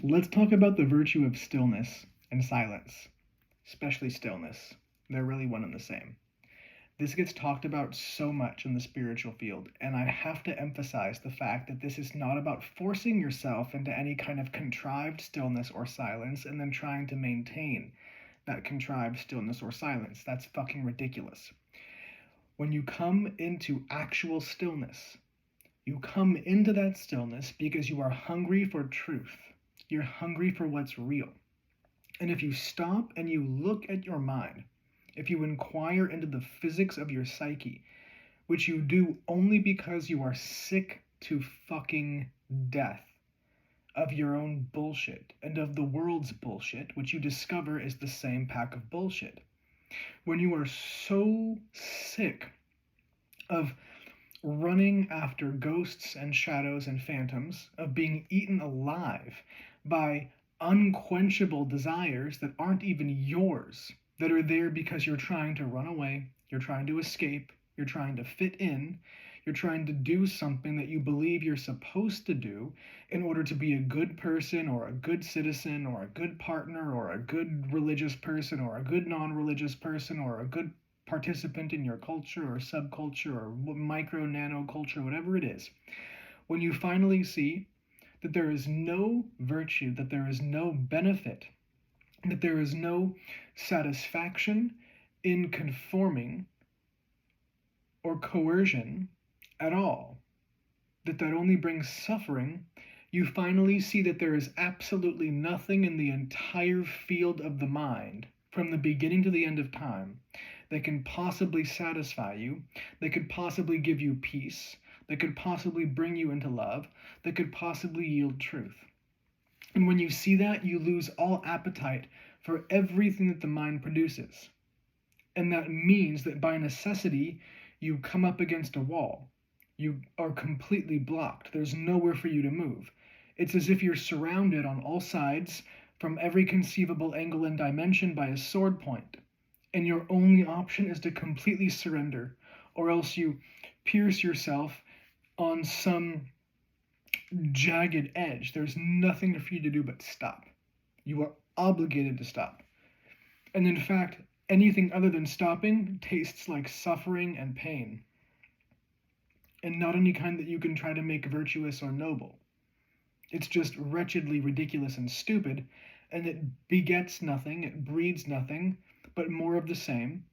Let's talk about the virtue of stillness and silence, especially stillness. They're really one and the same. This gets talked about so much in the spiritual field, and I have to emphasize the fact that this is not about forcing yourself into any kind of contrived stillness or silence and then trying to maintain that contrived stillness or silence. That's fucking ridiculous. When you come into actual stillness, you come into that stillness because you are hungry for truth. You're hungry for what's real. And if you stop and you look at your mind, if you inquire into the physics of your psyche, which you do only because you are sick to fucking death of your own bullshit and of the world's bullshit, which you discover is the same pack of bullshit. When you are so sick of running after ghosts and shadows and phantoms, of being eaten alive by unquenchable desires that aren't even yours, that are there because you're trying to run away, you're trying to escape, you're trying to fit in, you're trying to do something that you believe you're supposed to do in order to be a good person or a good citizen or a good partner or a good religious person or a good non-religious person or a good participant in your culture or subculture or micro nano culture, whatever it is. When you finally see that there is no virtue, that there is no benefit, that there is no satisfaction in conforming or coercion at all, that only brings suffering, you finally see that there is absolutely nothing in the entire field of the mind, from the beginning to the end of time, that can possibly satisfy you, that could possibly give you peace, that could possibly bring you into love, that could possibly yield truth. And when you see that, you lose all appetite for everything that the mind produces. And that means that by necessity, you come up against a wall. You are completely blocked. There's nowhere for you to move. It's as if you're surrounded on all sides from every conceivable angle and dimension by a sword point. And your only option is to completely surrender, or else you pierce yourself on some jagged edge. There's nothing for you to do but stop. You are obligated to stop. And in fact, anything other than stopping tastes like suffering and pain, and not any kind that you can try to make virtuous or noble. It's just wretchedly ridiculous and stupid, and it begets nothing, it breeds nothing, but more of the same,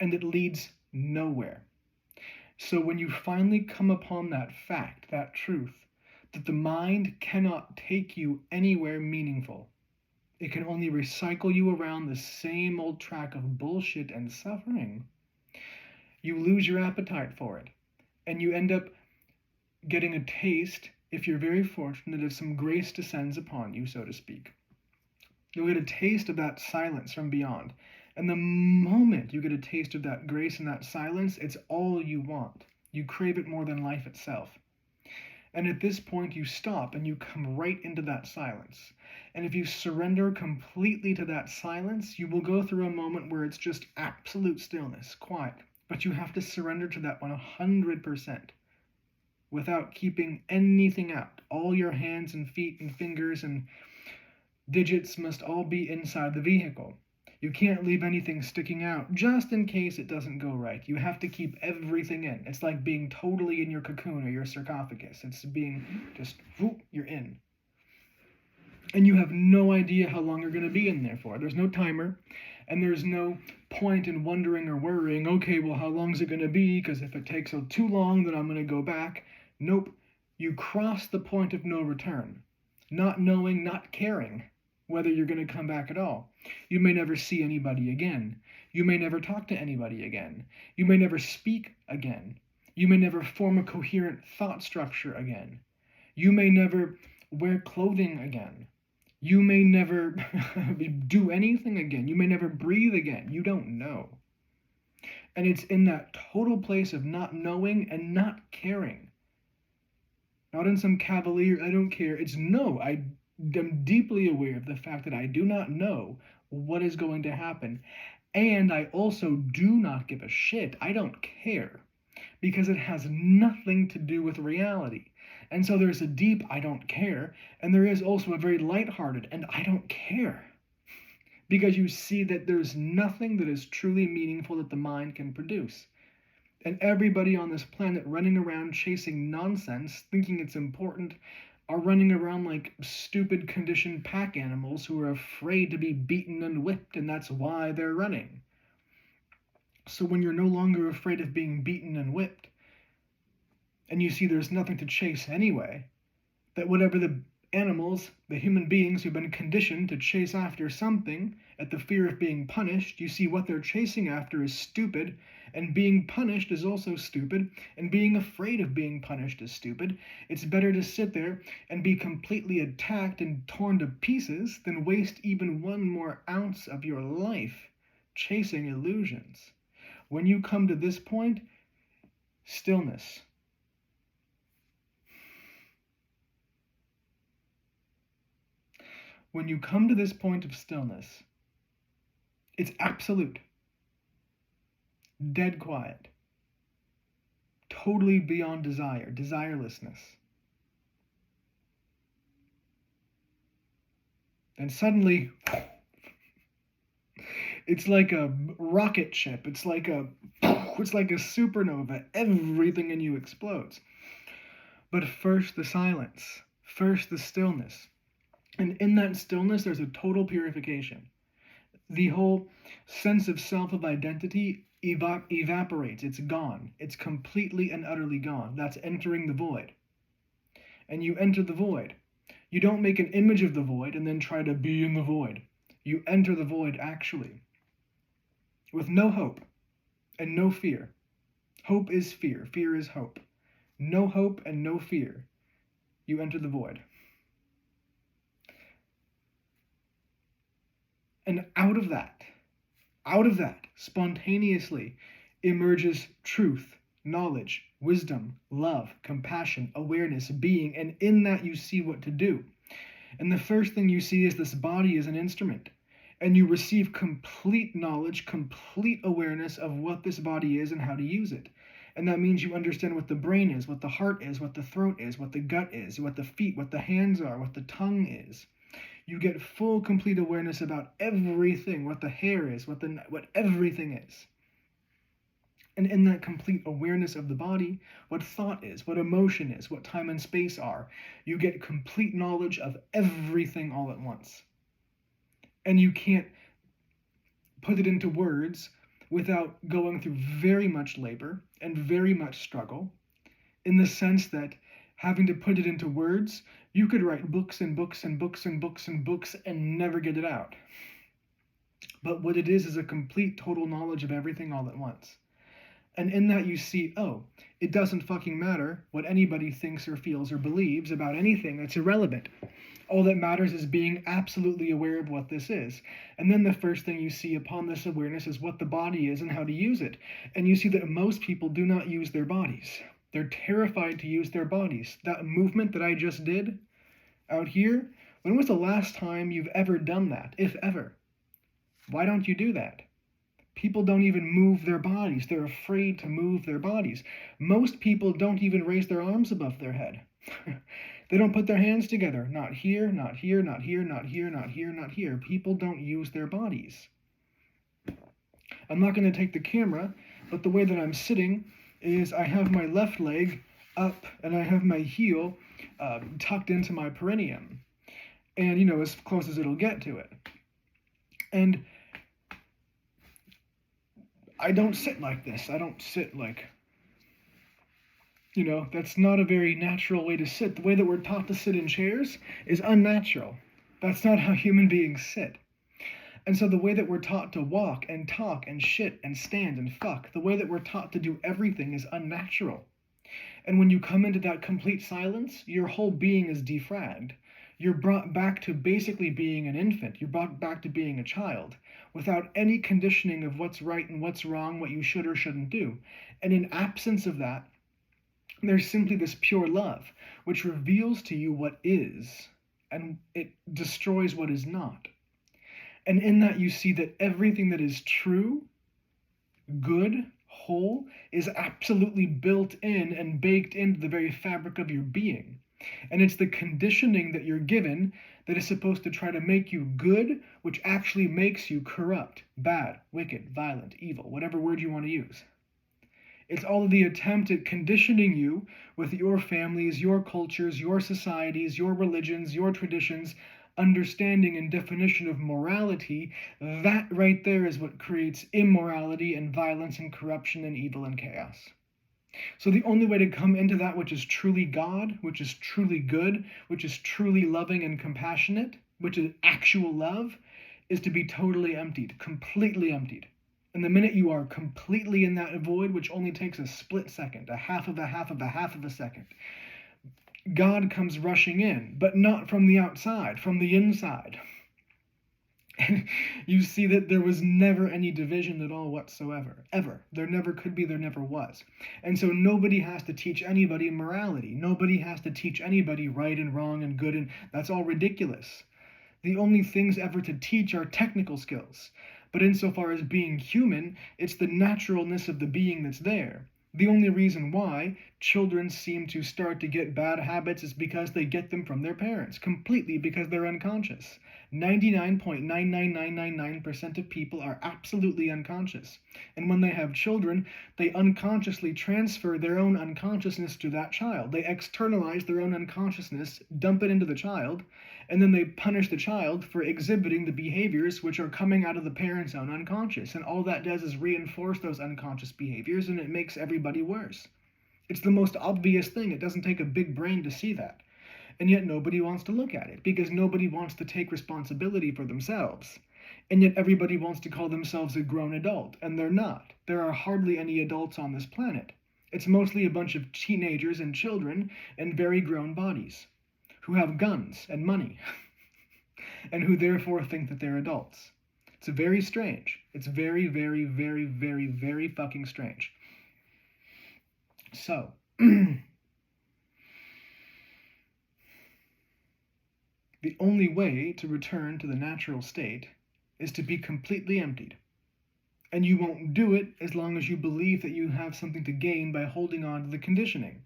and it leads nowhere. So when you finally come upon that fact, that truth, that the mind cannot take you anywhere meaningful, it can only recycle you around the same old track of bullshit and suffering, you lose your appetite for it, and you end up getting a taste, if you're very fortunate, if some grace descends upon you, so to speak. You'll get a taste of that silence from beyond. And the moment you get a taste of that grace and that silence, it's all you want. You crave it more than life itself. And at this point, you stop and you come right into that silence. And if you surrender completely to that silence, you will go through a moment where it's just absolute stillness, quiet. But you have to surrender to that 100% without keeping anything out. All your hands and feet and fingers and digits must all be inside the vehicle. You can't leave anything sticking out just in case it doesn't go right. You have to keep everything in. It's like being totally in your cocoon or your sarcophagus. It's being just, whoop, you're in. And you have no idea how long you're going to be in there for. There's no timer, and there's no point in wondering or worrying, okay, well, how long is it going to be? Because if it takes too long, then I'm going to go back. Nope. You cross the point of no return, not knowing, not caring whether you're going to come back at all. You may never see anybody again. You may never talk to anybody again. You may never speak again. You may never form a coherent thought structure again. You may never wear clothing again. You may never do anything again. You may never breathe again. You don't know. And it's in that total place of not knowing and not caring. Not in some cavalier, I don't care. It's no, I am deeply aware of the fact that I do not know what is going to happen. And I also do not give a shit. I don't care. Because it has nothing to do with reality. And so there's a deep I don't care, and there is also a very lighthearted and I don't care. Because you see that there's nothing that is truly meaningful that the mind can produce. And everybody on this planet running around chasing nonsense, thinking it's important, are running around like stupid conditioned pack animals who are afraid to be beaten and whipped, and that's why they're running. So when you're no longer afraid of being beaten and whipped, and you see there's nothing to chase anyway, that whatever the animals, the human beings who've been conditioned to chase after something at the fear of being punished, you see what they're chasing after is stupid, and being punished is also stupid, and being afraid of being punished is stupid. It's better to sit there and be completely attacked and torn to pieces than waste even one more ounce of your life chasing illusions. When you come to this point, stillness. When you come to this point of stillness, it's absolute, dead quiet, totally beyond desire, desirelessness. And suddenly, it's like a rocket ship. It's like a supernova. Everything in you explodes. But first the silence, first the stillness. And in that stillness, there's a total purification. The whole sense of self, of identity, evaporates. It's gone. It's completely and utterly gone. That's entering the void. And you enter the void. You don't make an image of the void and then try to be in the void. You enter the void actually, with no hope and no fear. Hope is fear. Fear is hope. No hope and no fear. You enter the void. And out of that, spontaneously emerges truth, knowledge, wisdom, love, compassion, awareness, being, and in that you see what to do. And the first thing you see is this body is an instrument. And you receive complete knowledge, complete awareness of what this body is and how to use it. And that means you understand what the brain is, what the heart is, what the throat is, what the gut is, what the feet, what the hands are, what the tongue is. You get full, complete awareness about everything, what the hair is, what everything is. And in that complete awareness of the body, what thought is, what emotion is, what time and space are, you get complete knowledge of everything all at once. And you can't put it into words without going through very much labor and very much struggle, in the sense that having to put it into words, you could write books and books and books and books and books and never get it out. But what it is a complete, total knowledge of everything all at once. And in that you see, oh, it doesn't fucking matter what anybody thinks or feels or believes about anything. That's irrelevant. All that matters is being absolutely aware of what this is. And then the first thing you see upon this awareness is what the body is and how to use it. And you see that most people do not use their bodies. They're terrified to use their bodies. That movement that I just did out here, when was the last time you've ever done that, if ever? Why don't you do that? People don't even move their bodies. They're afraid to move their bodies. Most people don't even raise their arms above their head. They don't put their hands together. Not here, not here, not here, not here, not here, not here. People don't use their bodies. I'm not going to take the camera, but the way that I'm sitting is I have my left leg up and I have my heel tucked into my perineum. And, as close as it'll get to it. And I don't sit like this. I don't sit like, that's not a very natural way to sit. The way that we're taught to sit in chairs is unnatural. That's not how human beings sit. And so the way that we're taught to walk and talk and shit and stand and fuck, the way that we're taught to do everything is unnatural. And when you come into that complete silence, your whole being is defragged. You're brought back to basically being an infant. You're brought back to being a child without any conditioning of what's right and what's wrong, what you should or shouldn't do. And in absence of that, there's simply this pure love, which reveals to you what is, and it destroys what is not. And in that you see that everything that is true, good, whole is absolutely built in and baked into the very fabric of your being. And it's the conditioning that you're given that is supposed to try to make you good, which actually makes you corrupt, bad, wicked, violent, evil, whatever word you want to use. It's all of the attempt at conditioning you with your families, your cultures, your societies, your religions, your traditions, understanding and definition of morality. That right there is what creates immorality and violence and corruption and evil and chaos. So the only way to come into that which is truly God, which is truly good, which is truly loving and compassionate, which is actual love, is to be totally emptied, completely emptied. And the minute you are completely in that void, which only takes a split second, a half of a half of a half of a second, God comes rushing in, but not from the outside, from the inside. And you see that there was never any division at all whatsoever, ever. There never could be, there never was. And so nobody has to teach anybody morality. Nobody has to teach anybody right and wrong and good, and that's all ridiculous. The only things ever to teach are technical skills. But insofar as being human, it's the naturalness of the being that's there. The only reason why children seem to start to get bad habits is because they get them from their parents, completely because they're unconscious. 99.99999% of people are absolutely unconscious. And when they have children, they unconsciously transfer their own unconsciousness to that child. They externalize their own unconsciousness, dump it into the child, and then they punish the child for exhibiting the behaviors which are coming out of the parent's own unconscious. And all that does is reinforce those unconscious behaviors, and it makes everybody worse. It's the most obvious thing. It doesn't take a big brain to see that. And yet nobody wants to look at it, because nobody wants to take responsibility for themselves. And yet everybody wants to call themselves a grown adult, and they're not. There are hardly any adults on this planet. It's mostly a bunch of teenagers and children and very grown bodies who have guns and money and who therefore think that they're adults. It's very strange. It's very, very, very, very, very fucking strange. So, the only way to return to the natural state is to be completely emptied. And you won't do it as long as you believe that you have something to gain by holding on to the conditioning.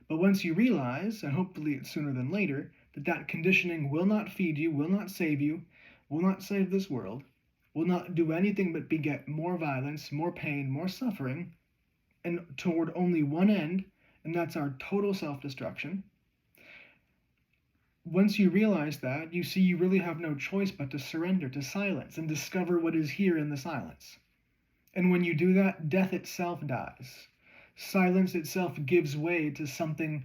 But once you realize, and hopefully it's sooner than later, that that conditioning will not feed you, will not save you, will not save this world, will not do anything but beget more violence, more pain, more suffering, and toward only one end, and that's our total self-destruction. Once you realize that, you see you really have no choice but to surrender to silence and discover what is here in the silence. And when you do that, death itself dies. Silence itself gives way to something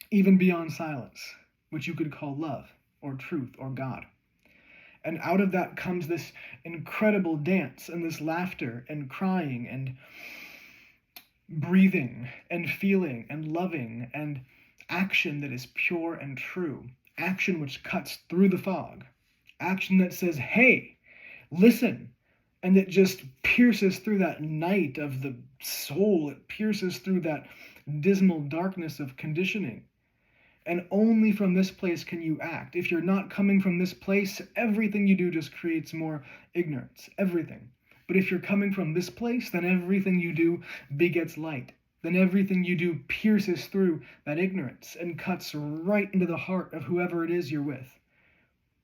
even beyond silence, which you could call love, or truth, or God. And out of that comes this incredible dance, and this laughter, and crying, and breathing, and feeling, and loving, and action that is pure and true. Action which cuts through the fog. Action that says, hey, listen. And it just pierces through that night of the soul. It pierces through that dismal darkness of conditioning. And only from this place can you act. If you're not coming from this place, everything you do just creates more ignorance. Everything. But if you're coming from this place, then everything you do begets light. Then everything you do pierces through that ignorance and cuts right into the heart of whoever it is you're with.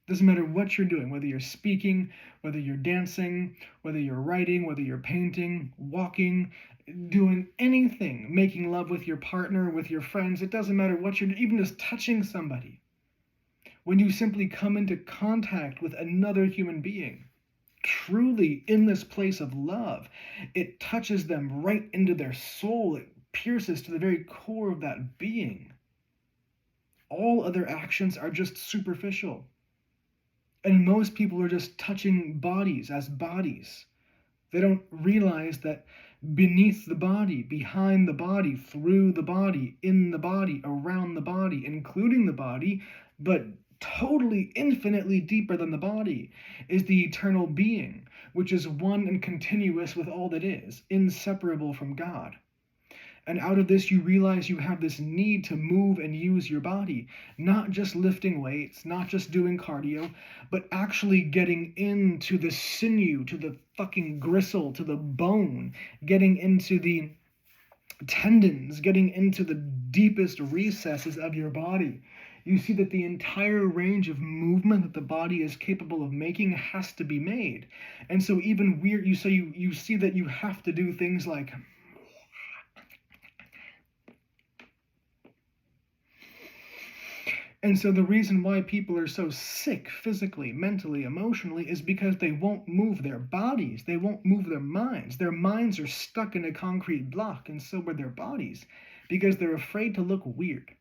Doesn't matter what you're doing, whether you're speaking, whether you're dancing, whether you're writing, whether you're painting, walking, doing anything, making love with your partner, with your friends. It doesn't matter what you're doing, even just touching somebody. When you simply come into contact with another human being, truly in this place of love, it touches them right into their soul. It pierces to the very core of that being. All other actions are just superficial. And most people are just touching bodies as bodies. They don't realize that beneath the body, behind the body, through the body, in the body, around the body, including the body, but totally infinitely deeper than the body, is the eternal being, which is one and continuous with all that is, inseparable from God. And out of this, you realize you have this need to move and use your body, not just lifting weights, not just doing cardio, but actually getting into the sinew, to the fucking gristle, to the bone, getting into the tendons, getting into the deepest recesses of your body. You see that the entire range of movement that the body is capable of making has to be made. And so even weird, you see that you have to do things like And so the reason why people are so sick physically, mentally, emotionally is because they won't move their bodies. They won't move their minds. Their minds are stuck in a concrete block, and so are their bodies, because they're afraid to look weird.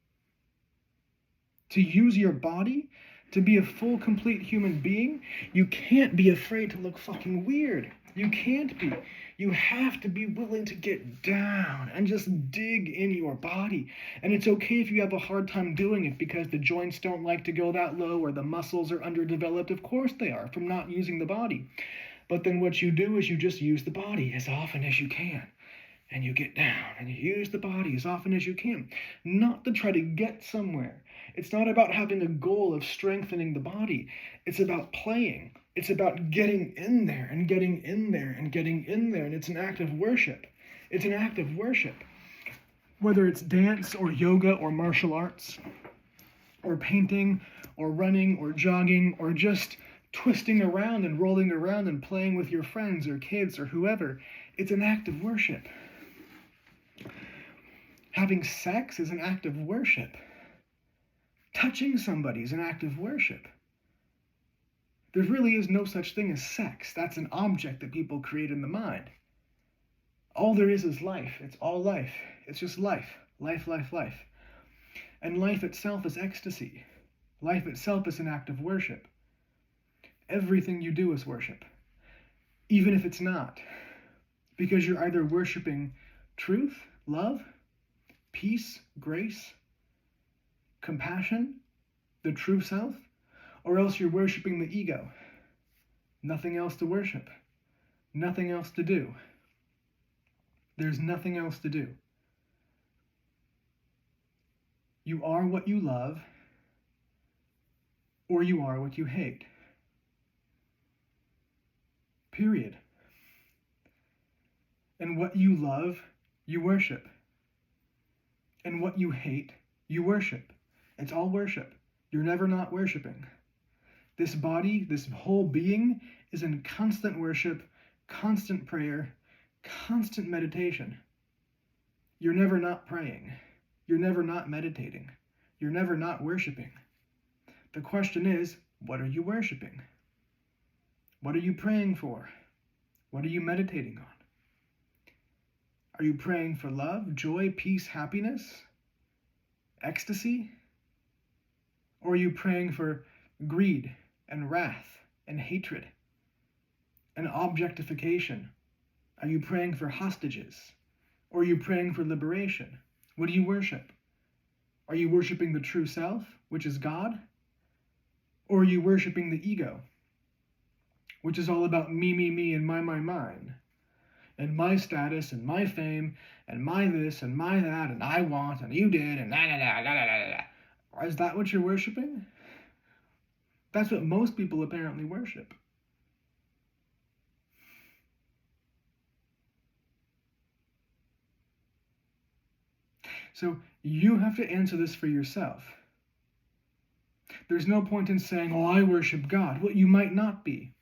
To use your body, to be a full, complete human being, you can't be afraid to look fucking weird. You can't be. You have to be willing to get down and just dig in your body. And it's okay if you have a hard time doing it because the joints don't like to go that low or the muscles are underdeveloped. Of course they are, from not using the body. But then what you do is you just use the body as often as you can. And you get down and you use the body as often as you can. Not to try to get somewhere. It's not about having a goal of strengthening the body. It's about playing. It's about getting in there and getting in there and getting in there. And it's an act of worship. It's an act of worship. Whether it's dance or yoga or martial arts or painting or running or jogging or just twisting around and rolling around and playing with your friends or kids or whoever, it's an act of worship. Having sex is an act of worship. Touching somebody is an act of worship. There really is no such thing as sex. That's an object that people create in the mind. All there is life. It's all life. It's just life. Life, life, life. And life itself is ecstasy. Life itself is an act of worship. Everything you do is worship. Even if it's not. Because you're either worshiping truth, love, peace, grace, compassion, the true self, or else you're worshiping the ego. Nothing else to worship. Nothing else to do. There's nothing else to do. You are what you love, or you are what you hate. Period. And what you love, you worship. And what you hate, you worship. It's all worship. You're never not worshiping. This body, this whole being, is in constant worship, constant prayer, constant meditation. You're never not praying. You're never not meditating. You're never not worshiping. The question is, what are you worshiping? What are you praying for? What are you meditating on? Are you praying for love, joy, peace, happiness, ecstasy? Or are you praying for greed and wrath and hatred and objectification? Are you praying for hostages? Or are you praying for liberation? What do you worship? Are you worshiping the true self, which is God? Or are you worshiping the ego, which is all about me, me, me, and mine, and my status, and my fame, and my this, and my that, and I want, and you did, and da. Is that what you're worshiping? That's what most people apparently worship. So you have to answer this for yourself. There's no point in saying, oh, I worship God. Well, you might not be.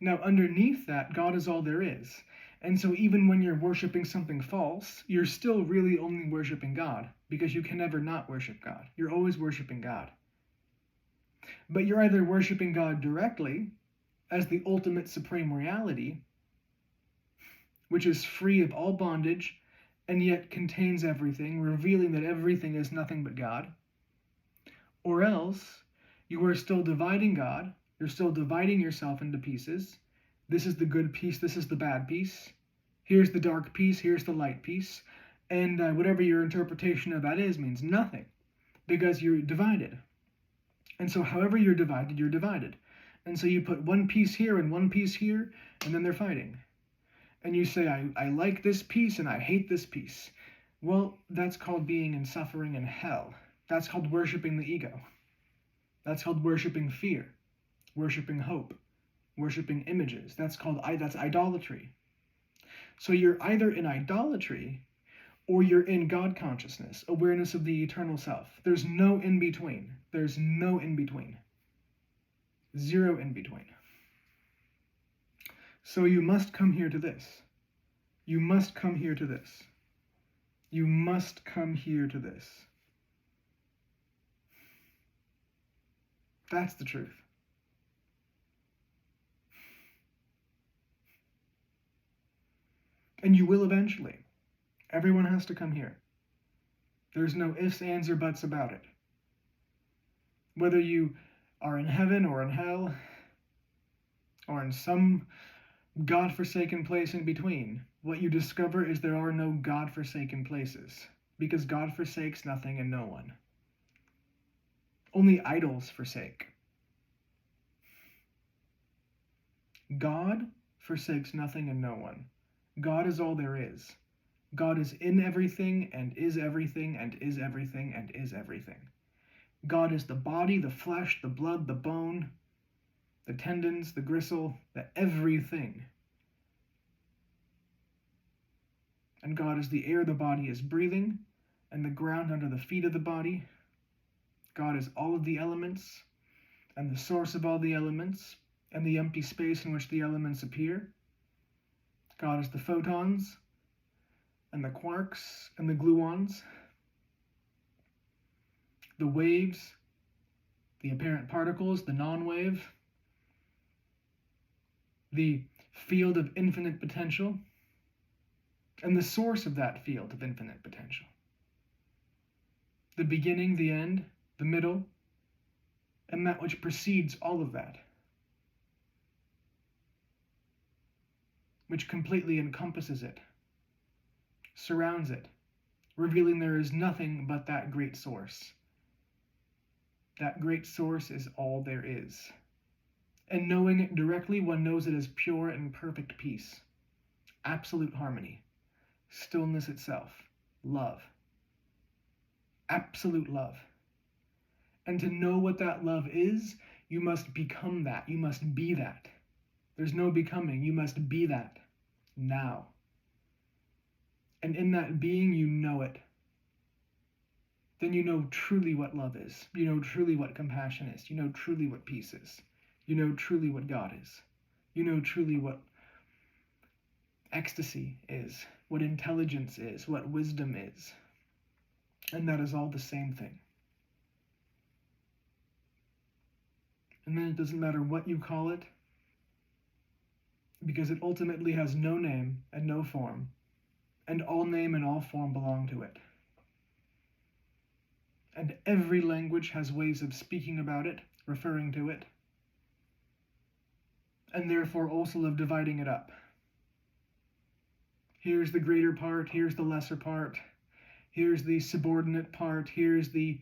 Now, underneath that, God is all there is. And so even when you're worshiping something false, you're still really only worshiping God, because you can never not worship God. You're always worshiping God. But you're either worshiping God directly as the ultimate supreme reality, which is free of all bondage and yet contains everything, revealing that everything is nothing but God, or else you are still dividing God. You're still dividing yourself into pieces. This is the good piece, this is the bad piece. Here's the dark piece, here's the light piece. And whatever your interpretation of that is means nothing, because you're divided. And so however you're divided. And so you put one piece here and one piece here, and then they're fighting. And you say, I like this piece and I hate this piece. Well, that's called being in suffering in hell. That's called worshiping the ego. That's called worshiping fear, worshiping hope, worshiping images. That's idolatry. So you're either in idolatry or you're in God consciousness, awareness of the eternal self. There's no in between. There's no in between. Zero in between. So you must come here to this. You must come here to this. You must come here to this. That's the truth. And you will eventually. Everyone has to come here. There's no ifs, ands, or buts about it. Whether you are in heaven or in hell, or in some God-forsaken place in between, what you discover is there are no God-forsaken places, because God forsakes nothing and no one. Only idols forsake. God forsakes nothing and no one. God is all there is. God is in everything and is everything and is everything and is everything. God is the body, the flesh, the blood, the bone, the tendons, the gristle, the everything. And God is the air the body is breathing and the ground under the feet of the body. God is all of the elements and the source of all the elements and the empty space in which the elements appear. God is the photons and the quarks and the gluons, the waves, the apparent particles, the non-wave, the field of infinite potential, and the source of that field of infinite potential. The beginning, the end, the middle, and that which precedes all of that, which completely encompasses it, surrounds it, revealing there is nothing but that great source. That great source is all there is. And knowing it directly, one knows it as pure and perfect peace, absolute harmony, stillness itself, love, absolute love. And to know what that love is, you must become that. You must be that. There's no becoming. You must be that now. And in that being, you know it. Then you know truly what love is. You know truly what compassion is. You know truly what peace is. You know truly what God is. You know truly what ecstasy is, what intelligence is, what wisdom is. And that is all the same thing. And then it doesn't matter what you call it, because it ultimately has no name and no form, and all name and all form belong to it. And every language has ways of speaking about it, referring to it, and therefore also of dividing it up. Here's the greater part, here's the lesser part, here's the subordinate part, here's the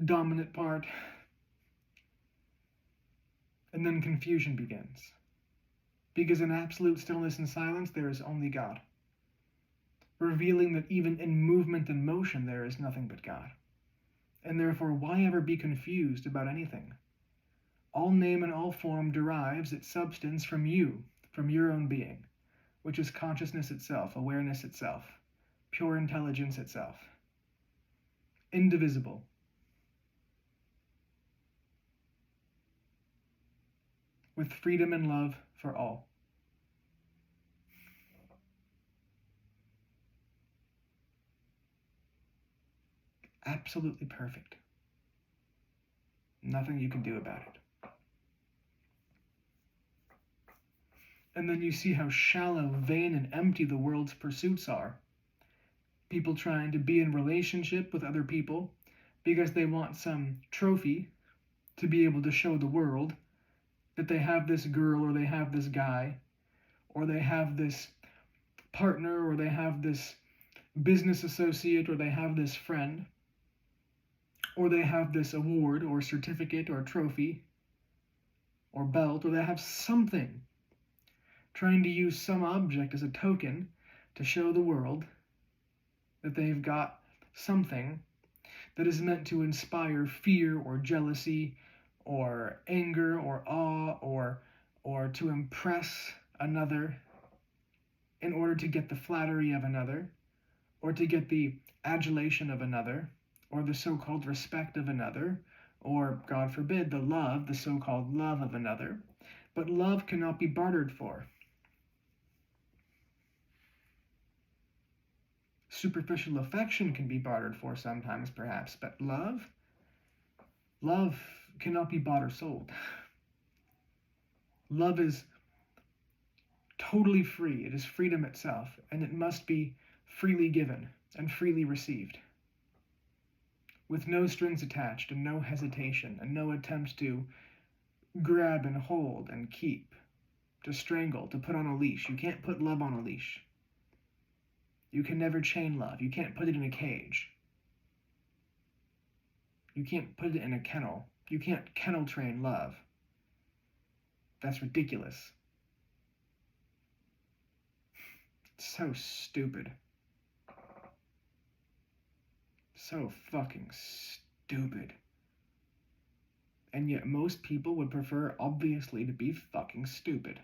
dominant part. And then confusion begins. Because in absolute stillness and silence, there is only God, revealing that even in movement and motion, there is nothing but God. And therefore, why ever be confused about anything? All name and all form derives its substance from you, from your own being, which is consciousness itself, awareness itself, pure intelligence itself, indivisible. With freedom and love for all. Absolutely perfect. Nothing you can do about it. And then you see how shallow, vain, and empty the world's pursuits are. People trying to be in relationship with other people because they want some trophy to be able to show the world that they have this girl or they have this guy or they have this partner or they have this business associate or they have this friend or they have this award or certificate or trophy or belt or they have something, trying to use some object as a token to show the world that they've got something that is meant to inspire fear or jealousy or anger or awe or to impress another in order to get the flattery of another or to get the adulation of another or the so-called respect of another or, God forbid, the so-called love of another. But love cannot be bartered for. Superficial affection can be bartered for sometimes, perhaps, but love cannot be bought or sold. Love is totally free. It is freedom itself, and it must be freely given and freely received, with no strings attached and no hesitation and no attempt to grab and hold and keep, to strangle, to put on a leash. You can't put love on a leash. You can never chain love. You can't put it in a cage. You can't put it in a kennel. You can't kennel train love. That's ridiculous. It's so stupid. So fucking stupid. And yet most people would prefer, obviously, to be fucking stupid.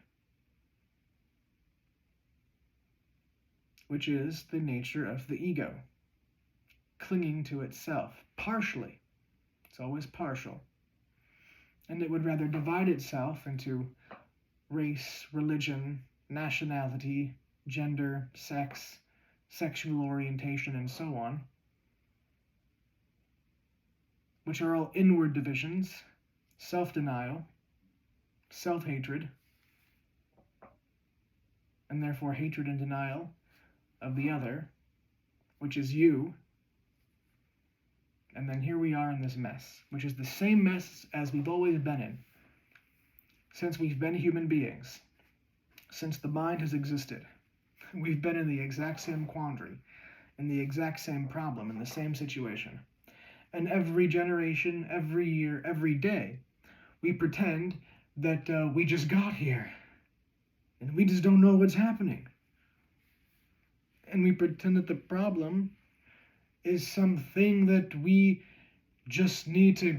Which is the nature of the ego. Clinging to itself, partially. It's always partial. And it would rather divide itself into race, religion, nationality, gender, sex, sexual orientation, and so on, which are all inward divisions, self-denial, self-hatred, and therefore hatred and denial of the other, which is you. And then here we are in this mess, which is the same mess as we've always been in, since we've been human beings, since the mind has existed. We've been in the exact same quandary, in the exact same problem, in the same situation. And every generation, every year, every day, we pretend that we just got here, and we just don't know what's happening. And we pretend that the problem is something that we just need to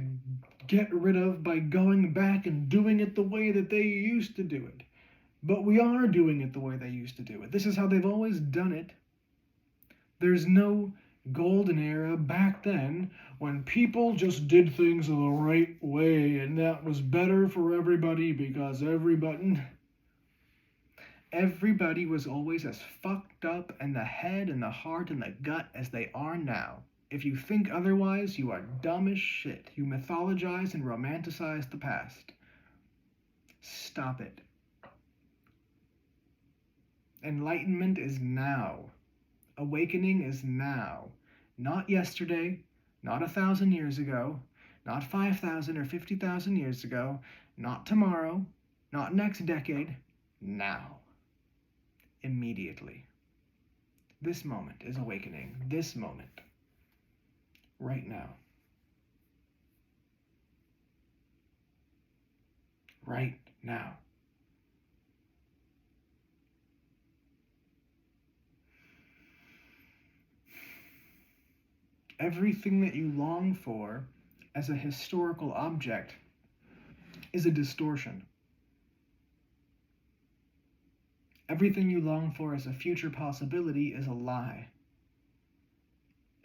get rid of by going back and doing it the way that they used to do it. But we are doing it the way they used to do it. This is how they've always done it. There's no golden era back then when people just did things the right way and that was better for everybody because everybody was always as fucked up in the head and the heart and the gut as they are now. If you think otherwise, you are dumb as shit. You mythologize and romanticize the past. Stop it. Enlightenment is now. Awakening is now. Not yesterday, not 1,000 years ago, not 5,000 or 50,000 years ago, not tomorrow, not next decade, now. Immediately. This moment is awakening. This moment. Right now. Right now. Everything that you long for as a historical object is a distortion. Everything you long for as a future possibility is a lie.